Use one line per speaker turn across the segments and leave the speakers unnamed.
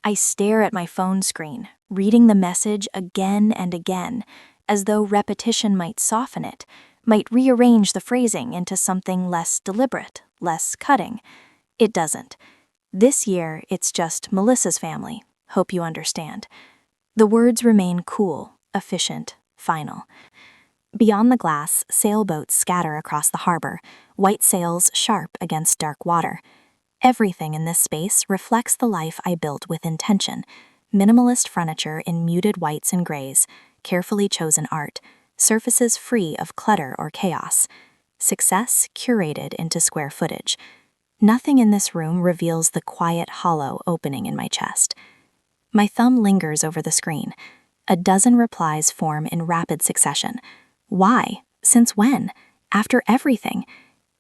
I stare at my phone screen, reading the message again and again, as though repetition might soften it, might rearrange the phrasing into something less deliberate, less cutting. It doesn't. This year, it's just Melissa's family. Hope you understand. The words remain cool, efficient, final. Beyond the glass, sailboats scatter across the harbor, white sails sharp against dark water. Everything in this space reflects the life I built with intention. Minimalist furniture in muted whites and grays, carefully chosen art, surfaces free of clutter or chaos. Success curated into square footage. Nothing in this room reveals the quiet hollow opening in my chest. My thumb lingers over the screen. A dozen replies form in rapid succession. Why? Since when? After everything?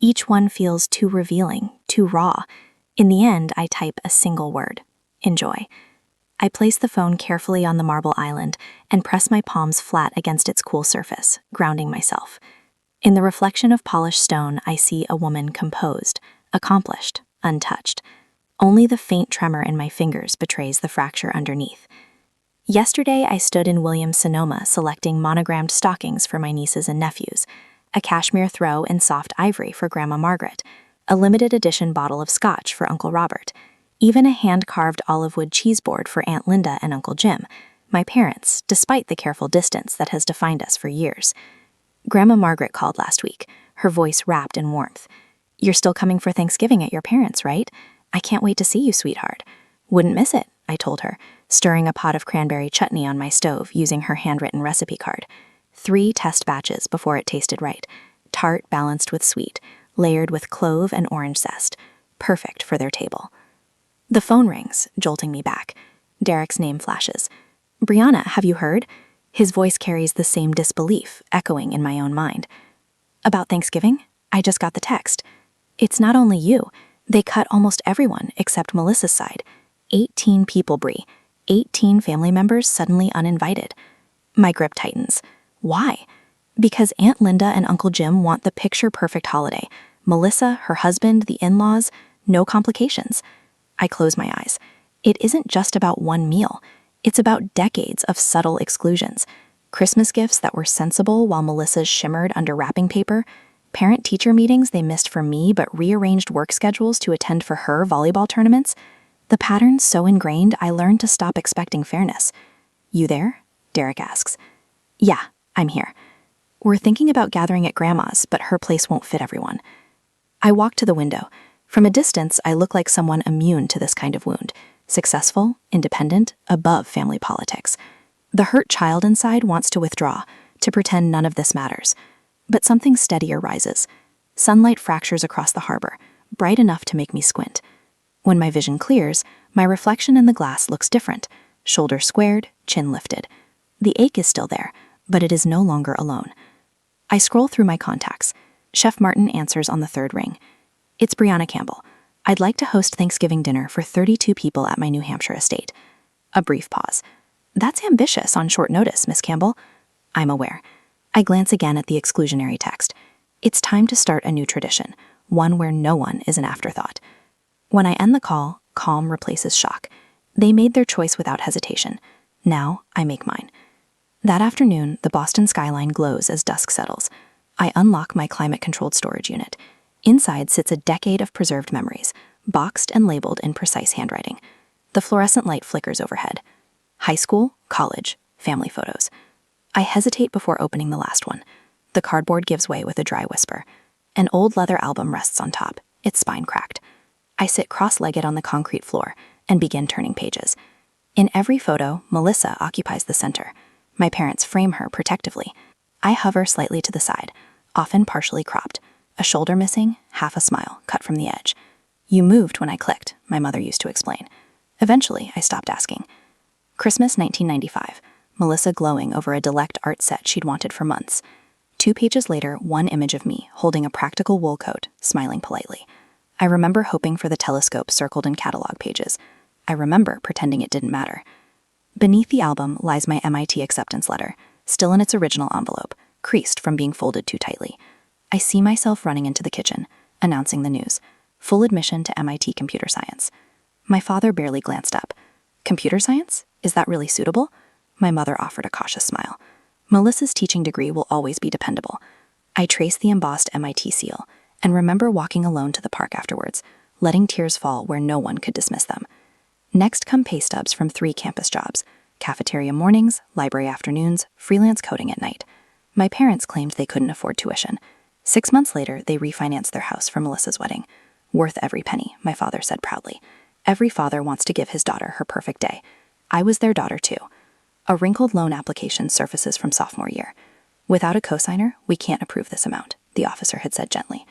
Each one feels too revealing, too raw. In the end, I type a single word: enjoy. I place the phone carefully on the marble island and press my palms flat against its cool surface, grounding myself. In the reflection of polished stone, I see a woman composed, accomplished, untouched. Only the faint tremor in my fingers betrays the fracture underneath. Yesterday, I stood in Williams-Sonoma selecting monogrammed stockings for my nieces and nephews, a cashmere throw in soft ivory for Grandma Margaret, a limited edition bottle of scotch for Uncle Robert, even a hand-carved olive wood cheese board for Aunt Linda and Uncle Jim, my parents, despite the careful distance that has defined us for years. Grandma Margaret called last week, her voice wrapped in warmth. "You're still coming for Thanksgiving at your parents', right? I can't wait to see you, sweetheart." "Wouldn't miss it," I told her, stirring a pot of cranberry chutney on my stove using her handwritten recipe card. 3 test batches before it tasted right, tart balanced with sweet, layered with clove and orange zest, perfect for their table. The phone rings, jolting me back. Derek's name flashes. "Brianna, have you heard?" His voice carries the same disbelief, echoing in my own mind. "About Thanksgiving? I just got the text. It's not only you. They cut almost everyone except Melissa's side. 18 people, Brie. 18 family members suddenly uninvited." My grip tightens. Why? Because Aunt Linda and Uncle Jim want the picture-perfect holiday. Melissa, her husband, the in-laws, no complications. I close my eyes. It isn't just about one meal. It's about decades of subtle exclusions. Christmas gifts that were sensible while Melissa's shimmered under wrapping paper. Parent-teacher meetings they missed for me but rearranged work schedules to attend for her volleyball tournaments. The pattern's so ingrained I learned to stop expecting fairness. "You there?" Derek asks. "Yeah, I'm here. We're thinking about gathering at Grandma's, but her place won't fit everyone." I walk to the window. From a distance, I look like someone immune to this kind of wound. Successful, independent, above family politics. The hurt child inside wants to withdraw, to pretend none of this matters. But something steadier rises. Sunlight fractures across the harbor, bright enough to make me squint. When my vision clears, my reflection in the glass looks different. Shoulders squared, chin lifted. The ache is still there, but it is no longer alone. I scroll through my contacts. Chef Martin answers on the 3rd ring. "It's Brianna Campbell. I'd like to host Thanksgiving dinner for 32 people at my New Hampshire estate." A brief pause. "That's ambitious on short notice, Miss Campbell." I'm aware. I glance again at the exclusionary text. It's time to start a new tradition, one where no one is an afterthought. When I end the call, calm replaces shock. They made their choice without hesitation. Now I make mine. That afternoon, the Boston skyline glows as dusk settles. I unlock my climate-controlled storage unit. Inside sits a decade of preserved memories, boxed and labeled in precise handwriting. The fluorescent light flickers overhead. High school, college, family photos. I hesitate before opening the last one. The cardboard gives way with a dry whisper. An old leather album rests on top, its spine cracked. I sit cross-legged on the concrete floor and begin turning pages. In every photo, Melissa occupies the center. My parents frame her protectively. I hover slightly to the side, often partially cropped. A shoulder missing, half a smile cut from the edge. "You moved when I clicked," my mother used to explain. Eventually, I stopped asking. Christmas 1995. Melissa glowing over a Delect art set she'd wanted for months. 2 pages later, one image of me, holding a practical wool coat, smiling politely. I remember hoping for the telescope circled in catalog pages. I remember pretending it didn't matter. Beneath the album lies my MIT acceptance letter, still in its original envelope, creased from being folded too tightly. I see myself running into the kitchen, announcing the news. Full admission to MIT computer science. My father barely glanced up. Computer science? Is that really suitable? My mother offered a cautious smile. Melissa's teaching degree will always be dependable. I traced the embossed MIT seal and remember walking alone to the park afterwards, letting tears fall where no one could dismiss them. Next come pay stubs from 3 campus jobs: cafeteria mornings, library afternoons, freelance coding at night. My parents claimed they couldn't afford tuition. 6 months later, they refinanced their house for Melissa's wedding. Worth every penny, my father said proudly. Every father wants to give his daughter her perfect day. I was their daughter too. A wrinkled loan application surfaces from sophomore year. Without a cosigner, we can't approve this amount, the officer had said gently.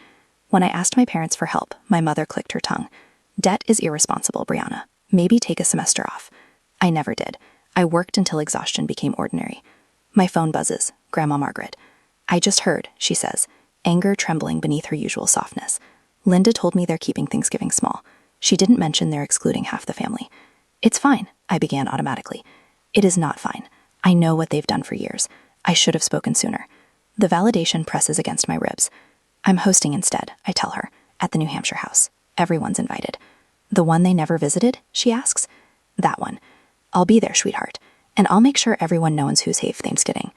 When I asked my parents for help, my mother clicked her tongue. Debt is irresponsible, Brianna. Maybe take a semester off. I never did. I worked until exhaustion became ordinary. My phone buzzes. Grandma Margaret. I just heard, she says, anger trembling beneath her usual softness. Linda told me they're keeping Thanksgiving small. She didn't mention they're excluding half the family. It's fine, I began automatically. It is not fine. I know what they've done for years. I should have spoken sooner. The validation presses against my ribs. I'm hosting instead, I tell her, at the New Hampshire house. Everyone's invited. The one they never visited? She asks. That one. I'll be there, sweetheart, and I'll make sure everyone knows who's safe Thanksgiving.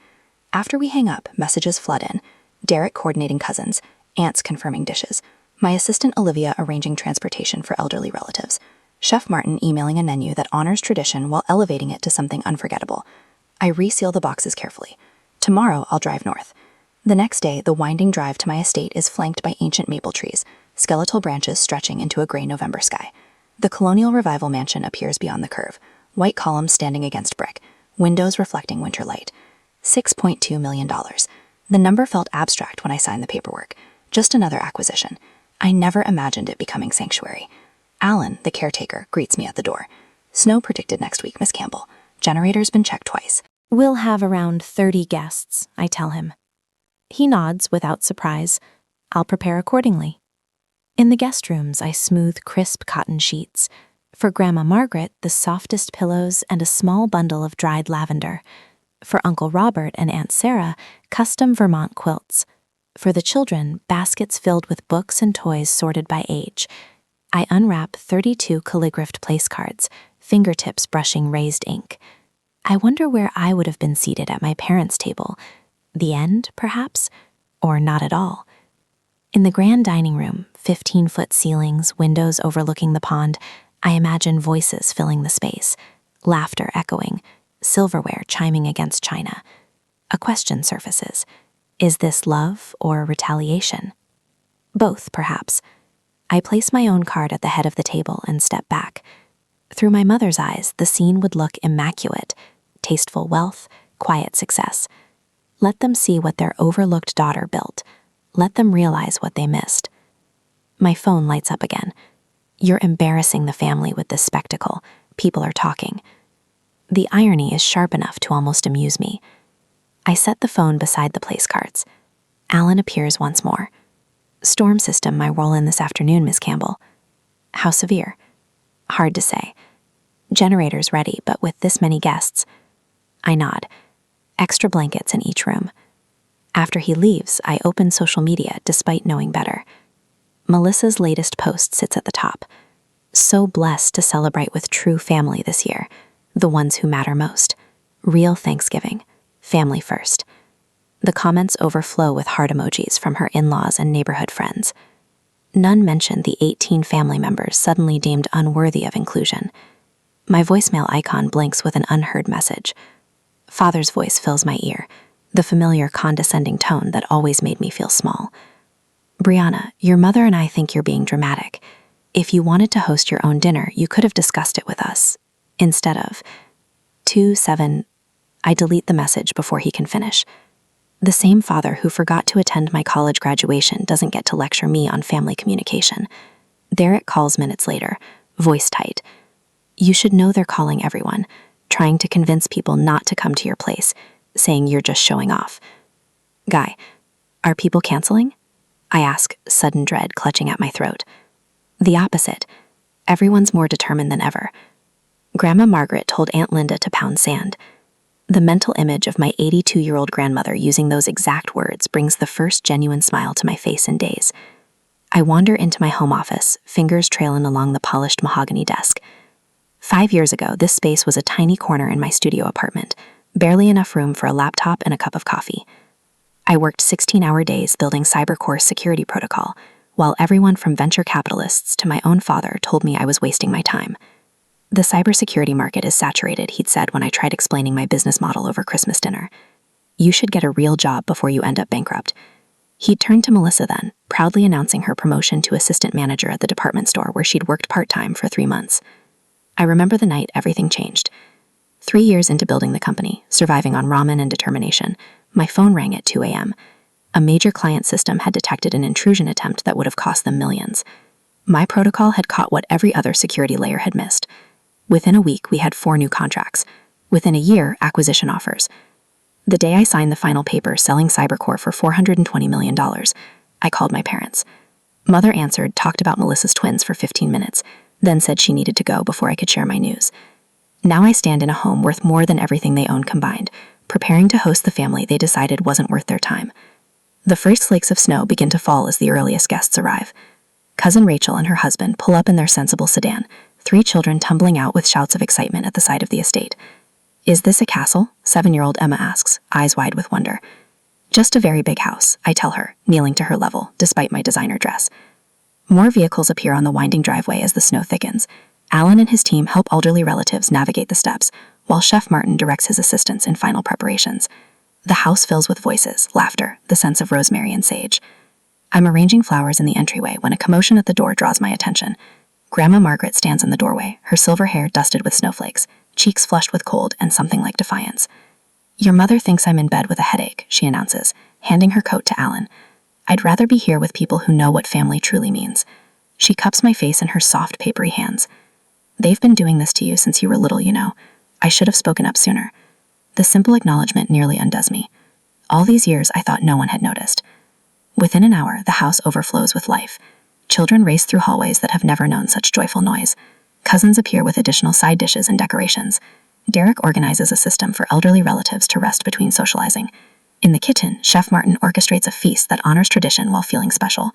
After we hang up, messages flood in. Derek coordinating cousins, aunts confirming dishes, my assistant Olivia arranging transportation for elderly relatives, Chef Martin emailing a menu that honors tradition while elevating it to something unforgettable. I reseal the boxes carefully. Tomorrow, I'll drive north. The next day, the winding drive to my estate is flanked by ancient maple trees, skeletal branches stretching into a gray November sky. The colonial revival mansion appears beyond the curve, white columns standing against brick, windows reflecting winter light. $6.2 million. The number felt abstract when I signed the paperwork. Just another acquisition. I never imagined it becoming sanctuary. Alan, the caretaker, greets me at the door. Snow predicted next week, Miss Campbell. Generator's been checked twice.
We'll have around 30 guests, I tell him. He nods without surprise. I'll prepare accordingly. In the guest rooms, I smooth crisp cotton sheets. For Grandma Margaret, the softest pillows and a small bundle of dried lavender. For Uncle Robert and Aunt Sarah, custom Vermont quilts. For the children, baskets filled with books and toys sorted by age. I unwrap 32 calligraphed place cards, fingertips brushing raised ink. I wonder where I would have been seated at my parents' table. The end, perhaps? Or not at all. In the grand dining room, 15-foot ceilings, windows overlooking the pond, I imagine voices filling the space, laughter echoing, silverware chiming against china. A question surfaces. Is this love or retaliation? Both, perhaps. I place my own card at the head of the table and step back. Through my mother's eyes, the scene would look immaculate, tasteful wealth, quiet success. Let them see what their overlooked daughter built. Let them realize what they missed. My phone lights up again. You're embarrassing the family with this spectacle. People are talking. The irony is sharp enough to almost amuse me. I set the phone beside the place cards. Alan appears once more. Storm system my roll in this afternoon, Miss Campbell. How severe? Hard to say. Generators ready, but with this many guests. I nod. Extra blankets in each room. After he leaves, I open social media despite knowing better. Melissa's latest post sits at the top. So blessed to celebrate with true family this year, the ones who matter most. Real Thanksgiving. Family first. The comments overflow with heart emojis from her in-laws and neighborhood friends. None mention the 18 family members suddenly deemed unworthy of inclusion. My voicemail icon blinks with an unheard message. Father's voice fills my ear, the familiar condescending tone that always made me feel small. Brianna, your mother and I think you're being dramatic. If you wanted to host your own dinner, you could have discussed it with us. Instead of 2-7, I delete the message before he can finish. The same father who forgot to attend my college graduation doesn't get to lecture me on family communication. Derek calls minutes later, voice tight. You should know they're calling everyone, trying to convince people not to come to your place, saying you're just showing off. Guy, are people canceling? I ask, sudden dread clutching at my throat. The opposite. Everyone's more determined than ever. Grandma Margaret told Aunt Linda to pound sand. The mental image of my 82-year-old grandmother using those exact words brings the first genuine smile to my face in days. I wander into my home office, fingers trailing along the polished mahogany desk. 5 years ago, this space was a tiny corner in my studio apartment, barely enough room for a laptop and a cup of coffee. I worked 16-hour days building CyberCore's security protocol, while everyone from venture capitalists to my own father told me I was wasting my time. The cybersecurity market is saturated, he'd said when I tried explaining my business model over Christmas dinner. You should get a real job before you end up bankrupt. He'd turned to Melissa then, proudly announcing her promotion to assistant manager at the department store where she'd worked part-time for 3 months. I remember the night everything changed. 3 years into building the company, surviving on ramen and determination, my phone rang at 2 a.m. A major client system had detected an intrusion attempt that would have cost them millions. My protocol had caught what every other security layer had missed. Within a week, we had 4 new contracts. Within a year, acquisition offers. The day I signed the final paper selling CyberCore for $420 million, I called my parents. Mother answered, talked about Melissa's twins for 15 minutes, then said she needed to go before I could share my news. Now I stand in a home worth more than everything they own combined, preparing to host the family they decided wasn't worth their time. The first flakes of snow begin to fall as the earliest guests arrive. Cousin Rachel and her husband pull up in their sensible sedan, 3 children tumbling out with shouts of excitement at the sight of the estate. Is this a castle? 7-year-old Emma asks, eyes wide with wonder. Just a very big house, I tell her, kneeling to her level, despite my designer dress. More vehicles appear on the winding driveway as the snow thickens. Alan and his team help elderly relatives navigate the steps, while Chef Martin directs his assistants in final preparations. The house fills with voices, laughter, the scents of rosemary and sage. I'm arranging flowers in the entryway when a commotion at the door draws my attention. Grandma Margaret stands in the doorway, her silver hair dusted with snowflakes, cheeks flushed with cold and something like defiance. Your mother thinks I'm in bed with a headache, she announces, handing her coat to Alan. I'd rather be here with people who know what family truly means. She cups my face in her soft, papery hands. They've been doing this to you since you were little, you know. I should have spoken up sooner. The simple acknowledgement nearly undoes me. All these years, I thought no one had noticed. Within an hour, the house overflows with life. Children race through hallways that have never known such joyful noise. Cousins appear with additional side dishes and decorations. Derek organizes a system for elderly relatives to rest between socializing. In the kitchen, Chef Martin orchestrates a feast that honors tradition while feeling special.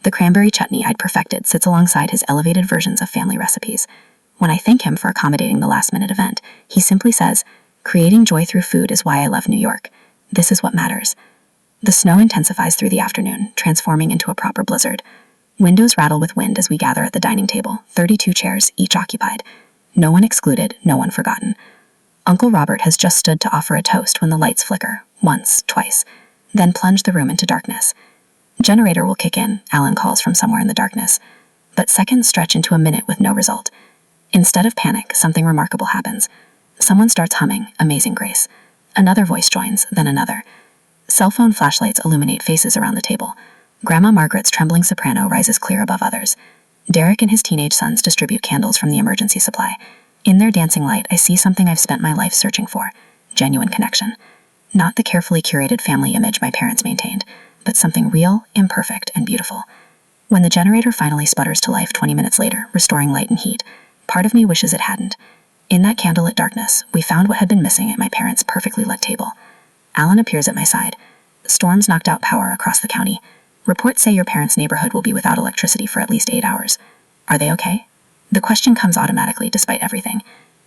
The cranberry chutney I'd perfected sits alongside his elevated versions of family recipes. When I thank him for accommodating the last-minute event, he simply says, "Creating joy through food is why I love New York. This is what matters." The snow intensifies through the afternoon, transforming into a proper blizzard. Windows rattle with wind as we gather at the dining table, 32 chairs, each occupied. No one excluded, no one forgotten. Uncle Robert has just stood to offer a toast when the lights flicker, once, twice, then plunge the room into darkness. Generator will kick in, Alan calls from somewhere in the darkness. But seconds stretch into a minute with no result. Instead of panic, something remarkable happens. Someone starts humming, Amazing Grace. Another voice joins, then another. Cell phone flashlights illuminate faces around the table. Grandma Margaret's trembling soprano rises clear above others. Derek and his teenage sons distribute candles from the emergency supply. In their dancing light, I see something I've spent my life searching for. Genuine connection. Not the carefully curated family image my parents maintained, but something real, imperfect, and beautiful. When the generator finally sputters to life 20 minutes later, restoring light and heat, part of me wishes it hadn't. In that candlelit darkness, we found what had been missing at my parents' perfectly lit table. Alan appears at my side. Storms knocked out power across the county. Reports say your parents' neighborhood will be without electricity for at least 8 hours. Are they okay? The question comes automatically, despite everything.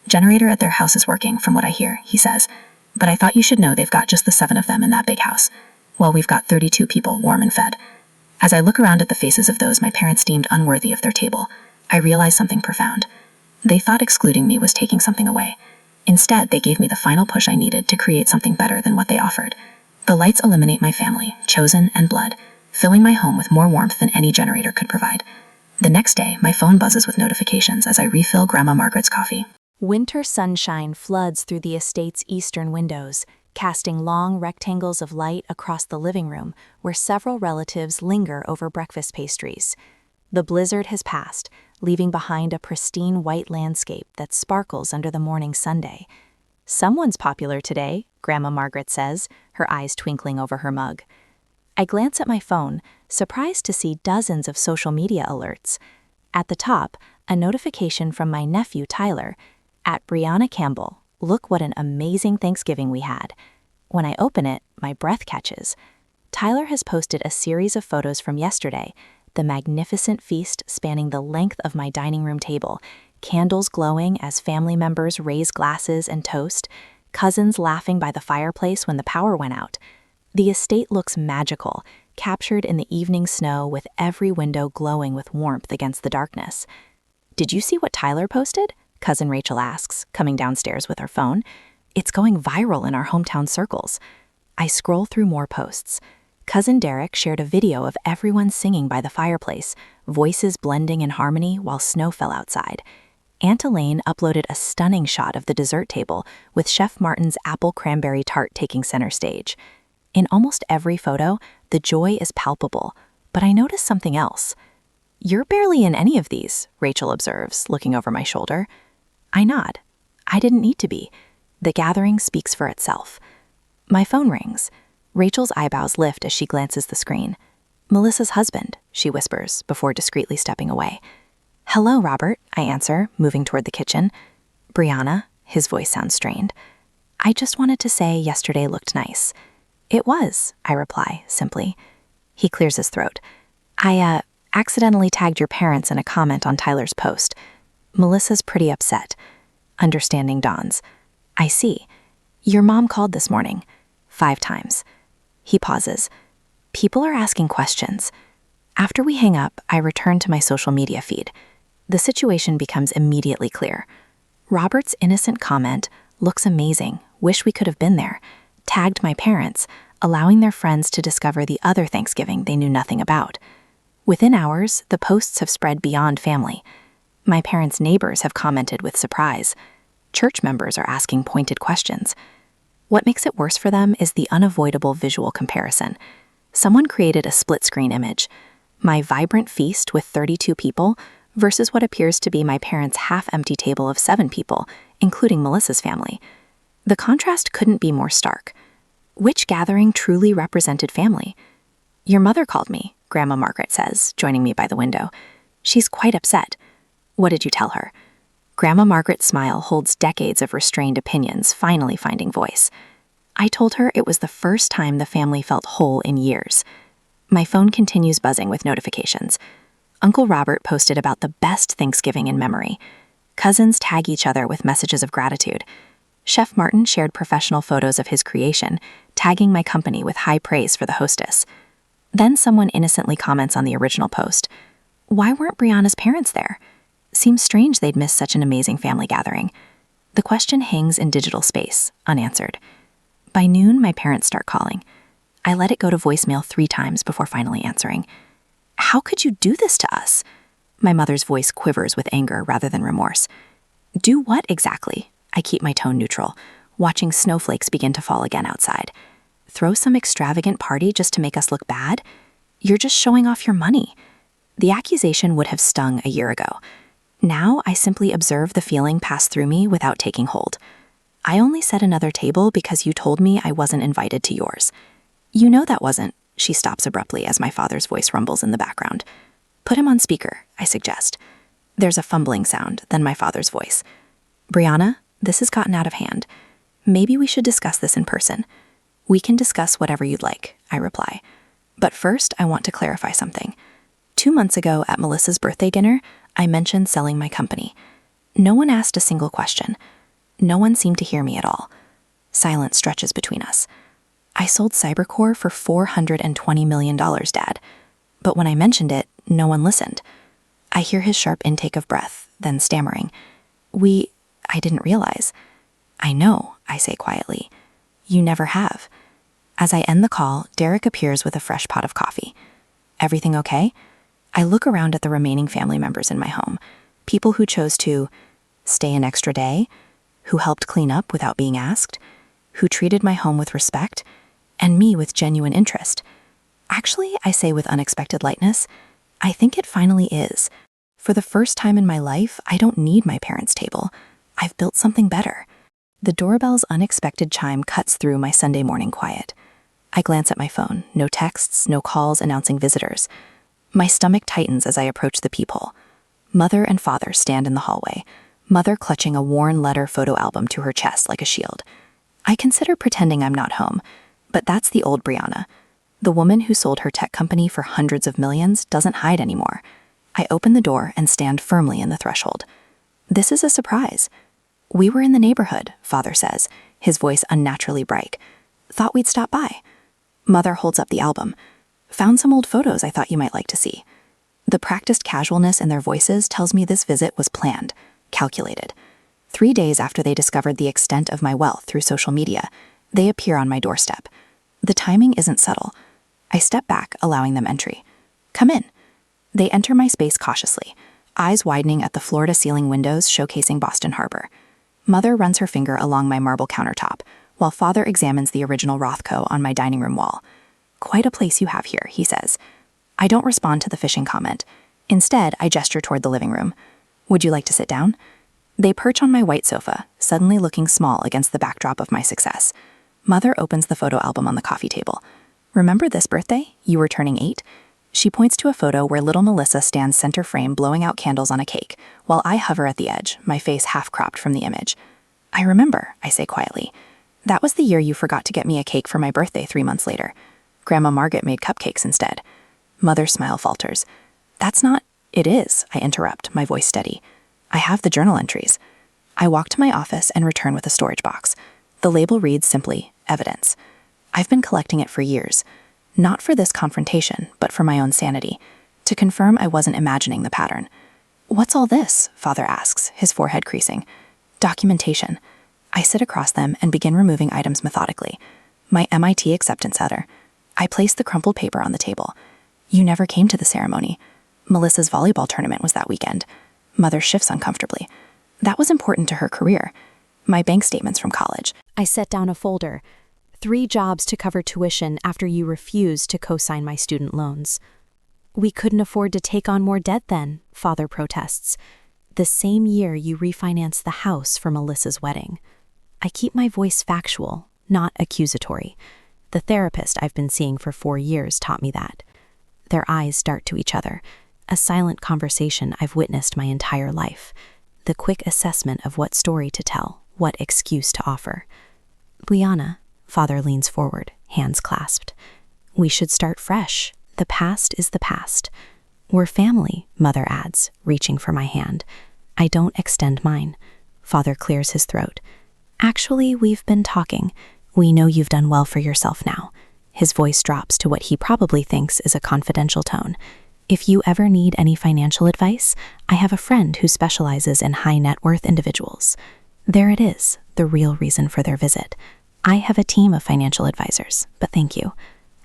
Generator at their house is working, from what I hear, he says. But I thought you should know they've got just the 7 of them in that big house. Well, we've got 32 people, warm and fed. As I look around at the faces of those my parents deemed unworthy of their table, I realize something profound. They thought excluding me was taking something away. Instead, they gave me the final push I needed to create something better than what they offered. The lights illuminate my family, chosen and blood, filling my home with more warmth than any generator could provide. The next day, my phone buzzes with notifications as I refill Grandma Margaret's coffee.
Winter sunshine floods through the estate's eastern windows, casting long rectangles of light across the living room where several relatives linger over breakfast pastries. The blizzard has passed, leaving behind a pristine white landscape that sparkles under the morning sunday. Someone's popular today, Grandma Margaret says, her eyes twinkling over her mug. I glance at my phone, surprised to see dozens of social media alerts. At the top, a notification from my nephew Tyler. At Brianna Campbell, look what an amazing Thanksgiving we had. When I open it, my breath catches. Tyler has posted a series of photos from yesterday, the magnificent feast spanning the length of my dining room table, candles glowing as family members raise glasses and toast, cousins laughing by the fireplace when the power went out. The estate looks magical, captured in the evening snow with every window glowing with warmth against the darkness. "Did you see what Tyler posted?" Cousin Rachel asks, coming downstairs with her phone. "It's going viral in our hometown circles." I scroll through more posts. Cousin Derek shared a video of everyone singing by the fireplace, voices blending in harmony while snow fell outside. Aunt Elaine uploaded a stunning shot of the dessert table with Chef Martin's apple cranberry tart taking center stage. In almost every photo, the joy is palpable, but I notice something else. "You're barely in any of these," Rachel observes, looking over my shoulder. I nod. I didn't need to be. The gathering speaks for itself. My phone rings. Rachel's eyebrows lift as she glances the screen. "Melissa's husband," she whispers before discreetly stepping away. "Hello, Robert," I answer, moving toward the kitchen. "Brianna," his voice sounds strained. "I just wanted to say yesterday looked nice." "It was," I reply, simply. He clears his throat. I accidentally tagged your parents in a comment on Tyler's post. Melissa's pretty upset." Understanding dawns. "I see. Your mom called this morning. 5 times. He pauses. "People are asking questions." After we hang up, I return to my social media feed. The situation becomes immediately clear. Robert's innocent comment, "Looks amazing, wish we could have been there," tagged my parents, allowing their friends to discover the other Thanksgiving they knew nothing about. Within hours, the posts have spread beyond family. My parents' neighbors have commented with surprise. Church members are asking pointed questions. What makes it worse for them is the unavoidable visual comparison. Someone created a split-screen image. My vibrant feast with 32 people versus what appears to be my parents' half-empty table of 7 people, including Melissa's family. The contrast couldn't be more stark. Which gathering truly represented family? "Your mother called me," Grandma Margaret says, joining me by the window. "She's quite upset." "What did you tell her?" Grandma Margaret's smile holds decades of restrained opinions finally finding voice. "I told her it was the first time the family felt whole in years." My phone continues buzzing with notifications. Uncle Robert posted about the best Thanksgiving in memory. Cousins tag each other with messages of gratitude. Chef Martin shared professional photos of his creation, tagging my company with high praise for the hostess. Then someone innocently comments on the original post. "Why weren't Brianna's parents there? Seems strange they'd missed such an amazing family gathering." The question hangs in digital space, unanswered. By noon, my parents start calling. I let it go to voicemail 3 times before finally answering. "How could you do this to us?" My mother's voice quivers with anger rather than remorse. "Do what exactly?" I keep my tone neutral, watching snowflakes begin to fall again outside. "Throw some extravagant party just to make us look bad? You're just showing off your money." The accusation would have stung a year ago. Now I simply observe the feeling pass through me without taking hold. "I only set another table because you told me I wasn't invited to yours." "You know that wasn't." She stops abruptly as my father's voice rumbles in the background. "Put him on speaker," I suggest. There's a fumbling sound, then my father's voice. "Brianna, this has gotten out of hand. Maybe we should discuss this in person." "We can discuss whatever you'd like," I reply. "But first, I want to clarify something. 2 months ago at Melissa's birthday dinner, I mentioned selling my company. No one asked a single question. No one seemed to hear me at all. Silence stretches between us. "I sold Cybercore for $420 million, Dad." But when I mentioned it, no one listened. I hear his sharp intake of breath, then stammering. I didn't realize." "I know," I say quietly. "You never have." As I end the call, Derek appears with a fresh pot of coffee. "Everything okay?" I look around at the remaining family members in my home, people who chose to stay an extra day, who helped clean up without being asked, who treated my home with respect, and me with genuine interest. Actually, I say with unexpected lightness, I think it finally is. For the first time in my life, I don't need my parents' table. I've built something better. The doorbell's unexpected chime cuts through my Sunday morning quiet. I glance at my phone, no texts, no calls announcing visitors. My stomach tightens as I approach the peephole. Mother and father stand in the hallway, Mother clutching a worn letter photo album to her chest like a shield. I consider pretending I'm not home, but that's the old Brianna. The woman who sold her tech company for hundreds of millions doesn't hide anymore. I open the door and stand firmly in the threshold. This is a surprise. We were in the neighborhood, Father says, his voice unnaturally bright. Thought we'd stop by. Mother holds up the album. Found some old photos I thought you might like to see. The practiced casualness in their voices tells me this visit was planned, calculated. 3 days after they discovered the extent of my wealth through social media, they appear on my doorstep. The timing isn't subtle. I step back, allowing them entry. Come in. They enter my space cautiously, eyes widening at the floor-to-ceiling windows showcasing Boston Harbor. Mother runs her finger along my marble countertop, while Father examines the original Rothko on my dining room wall. Quite a place you have here, he says. I don't respond to the fishing comment. Instead, I gesture toward the living room. Would you like to sit down? They perch on my white sofa, suddenly looking small against the backdrop of my success. Mother opens the photo album on the coffee table. Remember this birthday? You were turning 8? She points to a photo where little Melissa stands center frame blowing out candles on a cake, while I hover at the edge, my face half-cropped from the image. I remember, I say quietly. That was the year you forgot to get me a cake for my birthday 3 months later. Grandma Margaret made cupcakes instead. Mother's smile falters. That's not... It is, I interrupt, my voice steady. I have the journal entries. I walk to my office and return with a storage box. The label reads simply, evidence. I've been collecting it for years. Not for this confrontation, but for my own sanity. To confirm I wasn't imagining the pattern. What's all this? Father asks, his forehead creasing. Documentation. I sit across them and begin removing items methodically. My MIT acceptance letter. I place the crumpled paper on the table. You never came to the ceremony. Melissa's volleyball tournament was that weekend. Mother shifts uncomfortably. That was important to her career. My bank statements from college.
I set down a folder. 3 jobs to cover tuition after you refused to co-sign my student loans. We couldn't afford to take on more debt then, Father protests. The same year you refinanced the house for Melissa's wedding. I keep my voice factual, not accusatory. The therapist I've been seeing for 4 years taught me that. Their eyes dart to each other, a silent conversation I've witnessed my entire life, the quick assessment of what story to tell, what excuse to offer. Brianna, Father leans forward, hands clasped. We should start fresh. The past is the past. We're family, Mother adds, reaching for my hand. I don't extend mine. Father clears his throat. Actually, we've been talking. We know you've done well for yourself now. His voice drops to what he probably thinks is a confidential tone. If you ever need any financial advice, I have a friend who specializes in high net worth individuals. There it is, the real reason for their visit. I have a team of financial advisors, but thank you.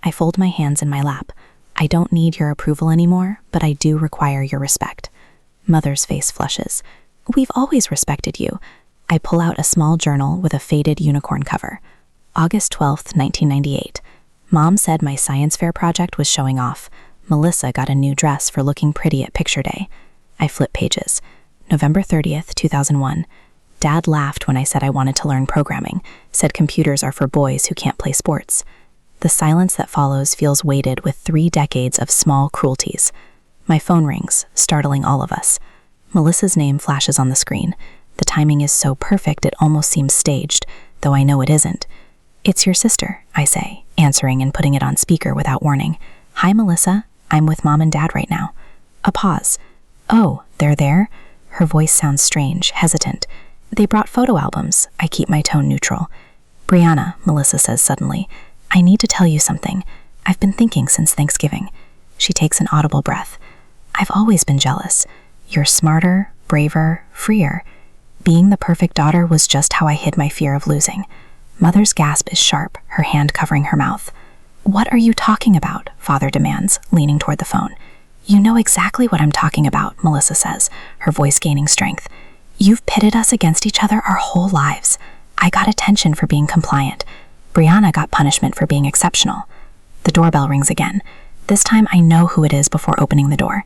I fold my hands in my lap. I don't need your approval anymore, but I do require your respect. Mother's face flushes. We've always respected you. I pull out a small journal with a faded unicorn cover. August 12th, 1998. Mom said my science fair project was showing off. Melissa got a new dress for looking pretty at picture day. I flip pages. November 30th, 2001. Dad laughed when I said I wanted to learn programming, said computers are for boys who can't play sports. The silence that follows feels weighted with 3 decades of small cruelties. My phone rings, startling all of us. Melissa's name flashes on the screen. The timing is so perfect it almost seems staged, though I know it isn't. It's your sister, I say, answering and putting it on speaker without warning. Hi, Melissa. I'm with Mom and Dad right now. A pause. Oh, they're there? Her voice sounds strange, hesitant. They brought photo albums. I keep my tone neutral. Brianna, Melissa says suddenly, I need to tell you something. I've been thinking since Thanksgiving. She takes an audible breath. I've always been jealous. You're smarter, braver, freer. Being the perfect daughter was just how I hid my fear of losing. Mother's gasp is sharp, her hand covering her mouth. What are you talking about? Father demands, leaning toward the phone. You know exactly what I'm talking about, Melissa says, her voice gaining strength. You've pitted us against each other our whole lives. I got attention for being compliant. Brianna got punishment for being exceptional. The doorbell rings again. This time I know who it is before opening the door.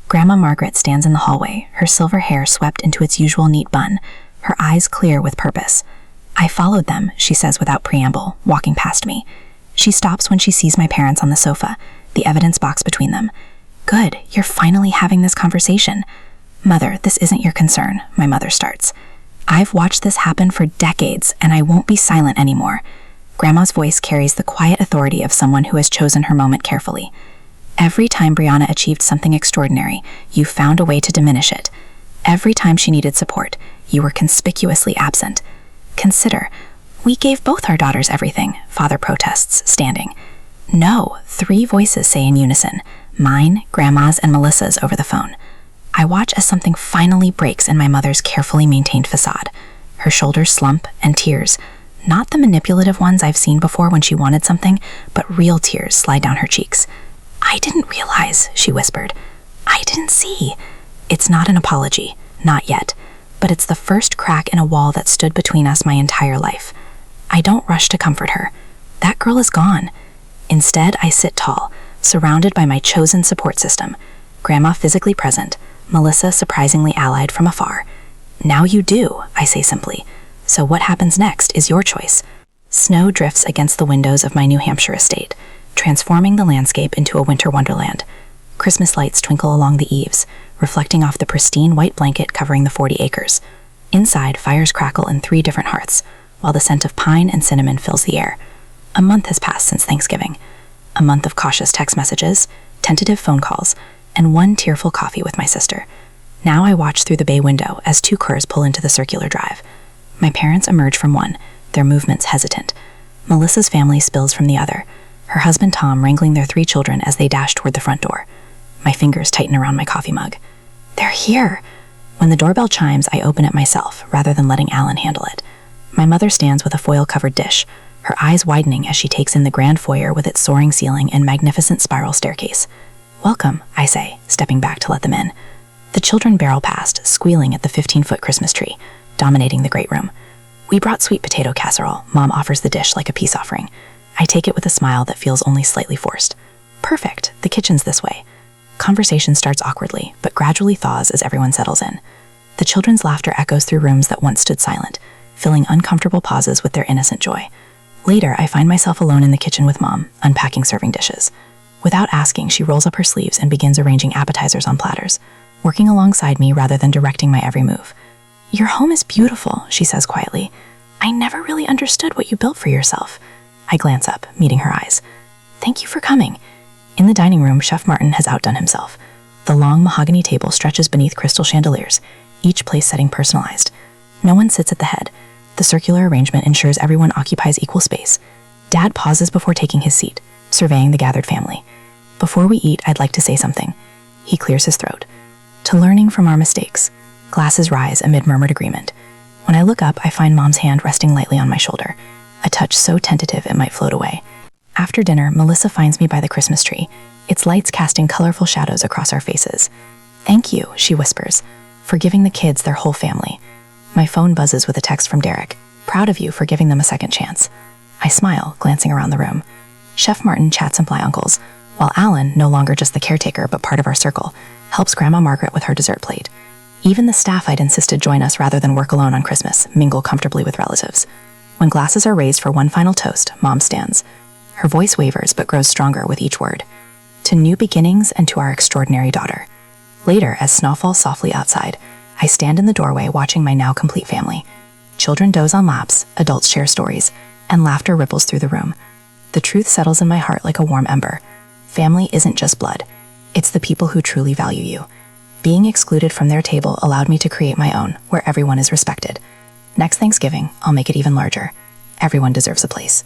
Grandma Margaret stands in the hallway, her silver hair swept into its usual neat bun, her eyes clear with purpose. I followed them, she says without preamble, walking past me. She stops when she sees my parents on the sofa, the evidence box between them. Good, you're finally having this conversation. Mother, this isn't your concern, my mother starts. I've watched this happen for decades, and I won't be silent anymore. Grandma's voice carries the quiet authority of someone who has chosen her moment carefully. Every time Brianna achieved something extraordinary, you found a way to diminish it.
Every time she needed support, you were conspicuously absent. Consider, we gave both our daughters everything, Father protests, standing. No, 3 voices say in unison, mine, Grandma's, and Melissa's over the phone. I watch as something finally breaks in my mother's carefully maintained facade. Her shoulders slump, and tears, not the manipulative ones I've seen before when she wanted something, but real tears slide down her cheeks. I didn't realize, she whispered. I didn't see. It's not an apology, not yet, but it's the first crack in a wall that stood between us my entire life. I don't rush to comfort her. That girl is gone. Instead, I sit tall, surrounded by my chosen support system. Grandma physically present, Melissa surprisingly allied from afar. Now you do, I say simply. So what happens next is your choice. Snow drifts against the windows of my New Hampshire estate, transforming the landscape into a winter wonderland. Christmas lights twinkle along the eaves, reflecting off the pristine white blanket covering the 40 acres. Inside, fires crackle in 3 different hearths, while the scent of pine and cinnamon fills the air. A month has passed since Thanksgiving. A month of cautious text messages, tentative phone calls, and 1 tearful coffee with my sister. Now I watch through the bay window as 2 cars pull into the circular drive. My parents emerge from one, their movements hesitant. Melissa's family spills from the other, her husband Tom wrangling their 3 children as they dash toward the front door. My fingers tighten around my coffee mug. They're here! When the doorbell chimes, I open it myself, rather than letting Alan handle it. My mother stands with a foil-covered dish, her eyes widening as she takes in the grand foyer with its soaring ceiling and magnificent spiral staircase. Welcome, I say, stepping back to let them in. The children barrel past, squealing at the 15-foot Christmas tree, dominating the great room. We brought sweet potato casserole. Mom offers the dish like a peace offering. I take it with a smile that feels only slightly forced. Perfect, the kitchen's this way. Conversation starts awkwardly, but gradually thaws as everyone settles in. The children's laughter echoes through rooms that once stood silent, filling uncomfortable pauses with their innocent joy. Later, I find myself alone in the kitchen with Mom, unpacking serving dishes. Without asking, she rolls up her sleeves and begins arranging appetizers on platters, working alongside me rather than directing my every move. Your home is beautiful, she says quietly. I never really understood what you built for yourself. I glance up, meeting her eyes. Thank you for coming. In the dining room, Chef Martin has outdone himself. The long mahogany table stretches beneath crystal chandeliers, each place setting personalized. No one sits at the head. The circular arrangement ensures everyone occupies equal space. Dad pauses before taking his seat, surveying the gathered family. Before we eat, I'd like to say something. He clears his throat. To learning from our mistakes. Glasses rise amid murmured agreement. When I look up, I find Mom's hand resting lightly on my shoulder, a touch so tentative it might float away. After dinner, Melissa finds me by the Christmas tree, its lights casting colorful shadows across our faces. Thank you, she whispers, for giving the kids their whole family. My phone buzzes with a text from Derek, proud of you for giving them a second chance. I smile, glancing around the room. Chef Martin chats and my uncles, while Alan, no longer just the caretaker but part of our circle, helps Grandma Margaret with her dessert plate. Even the staff I'd insisted join us rather than work alone on Christmas, mingle comfortably with relatives. When glasses are raised for one final toast, Mom stands. Her voice wavers but grows stronger with each word. To new beginnings and to our extraordinary daughter. Later, as snow falls softly outside, I stand in the doorway watching my now complete family. Children doze on laps, adults share stories, and laughter ripples through the room. The truth settles in my heart like a warm ember. Family isn't just blood. It's the people who truly value you. Being excluded from their table allowed me to create my own, where everyone is respected. Next Thanksgiving, I'll make it even larger. Everyone deserves a place.